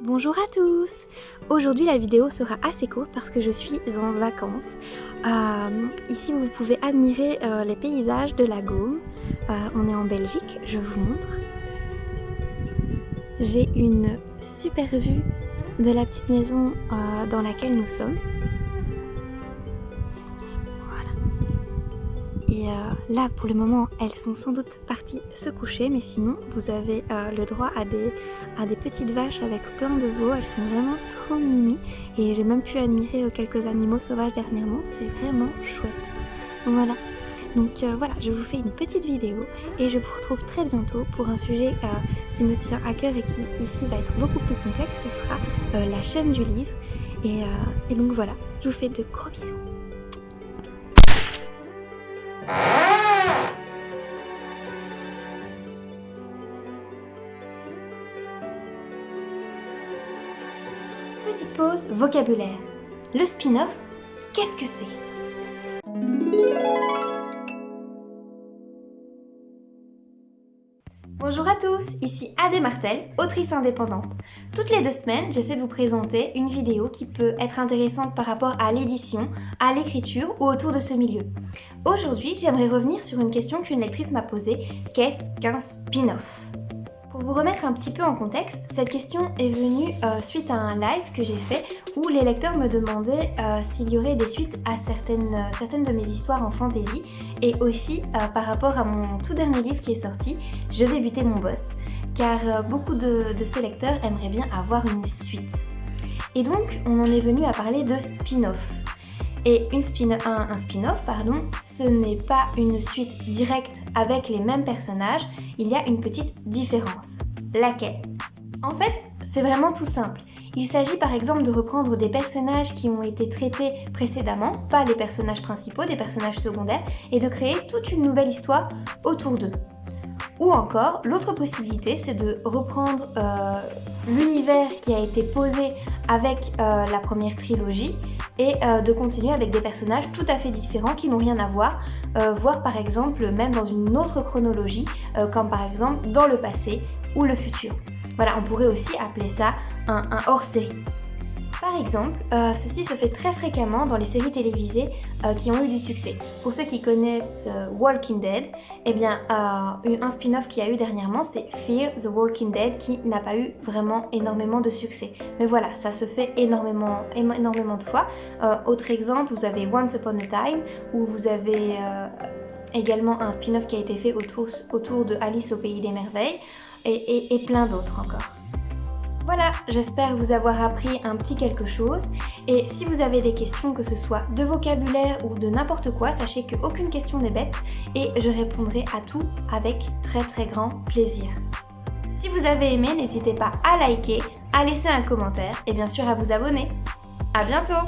Bonjour à tous! Aujourd'hui la vidéo sera assez courte parce que je suis en vacances. Ici vous pouvez admirer les paysages de la Gaume. On est en Belgique, je vous montre. J'ai une super vue de la petite maison dans laquelle nous sommes. Et là, pour le moment, elles sont sans doute parties se coucher, mais sinon, vous avez le droit à des petites vaches avec plein de veaux. Elles sont vraiment trop mimi. Et j'ai même pu admirer quelques animaux sauvages dernièrement. C'est vraiment chouette. Voilà. Donc voilà, je vous fais une petite vidéo et je vous retrouve très bientôt pour un sujet qui me tient à cœur et qui ici va être beaucoup plus complexe. Ce sera la chaîne du livre. Et donc voilà, je vous fais de gros bisous. Petite pause vocabulaire. Le spin-off, qu'est-ce que c'est? Bonjour à tous, ici Adé Martel, autrice indépendante. Toutes les 2 semaines, j'essaie de vous présenter une vidéo qui peut être intéressante par rapport à l'édition, à l'écriture ou autour de ce milieu. Aujourd'hui, j'aimerais revenir sur une question qu'une lectrice m'a posée. Qu'est-ce qu'un spin-off? Pour vous remettre un petit peu en contexte, cette question est venue suite à un live que j'ai fait où les lecteurs me demandaient s'il y aurait des suites à certaines de mes histoires en fantasy et aussi par rapport à mon tout dernier livre qui est sorti, Je vais buter mon boss, car beaucoup de ces lecteurs aimeraient bien avoir une suite. Et donc, on en est venu à parler de spin-off. Et un spin-off, ce n'est pas une suite directe avec les mêmes personnages, il y a une petite différence. Laquelle? En fait, c'est vraiment tout simple. Il s'agit par exemple de reprendre des personnages qui ont été traités précédemment, pas les personnages principaux, des personnages secondaires, et de créer toute une nouvelle histoire autour d'eux. Ou encore, l'autre possibilité, c'est de reprendre l'univers qui a été posé avec la première trilogie et de continuer avec des personnages tout à fait différents qui n'ont rien à voir, voire par exemple même dans une autre chronologie, comme par exemple dans le passé ou le futur. Voilà, on pourrait aussi appeler ça un hors-série. Par exemple, ceci se fait très fréquemment dans les séries télévisées qui ont eu du succès. Pour ceux qui connaissent Walking Dead, eh bien, un spin-off qu'il y a eu dernièrement, c'est Fear the Walking Dead, qui n'a pas eu vraiment énormément de succès. Mais voilà, ça se fait énormément de fois. Autre exemple, vous avez Once Upon a Time, où vous avez également un spin-off qui a été fait autour de Alice au Pays des Merveilles, et plein d'autres encore. Voilà, j'espère vous avoir appris un petit quelque chose et si vous avez des questions, que ce soit de vocabulaire ou de n'importe quoi, sachez qu'aucune question n'est bête et je répondrai à tout avec très très grand plaisir. Si vous avez aimé, n'hésitez pas à liker, à laisser un commentaire et bien sûr à vous abonner. À bientôt!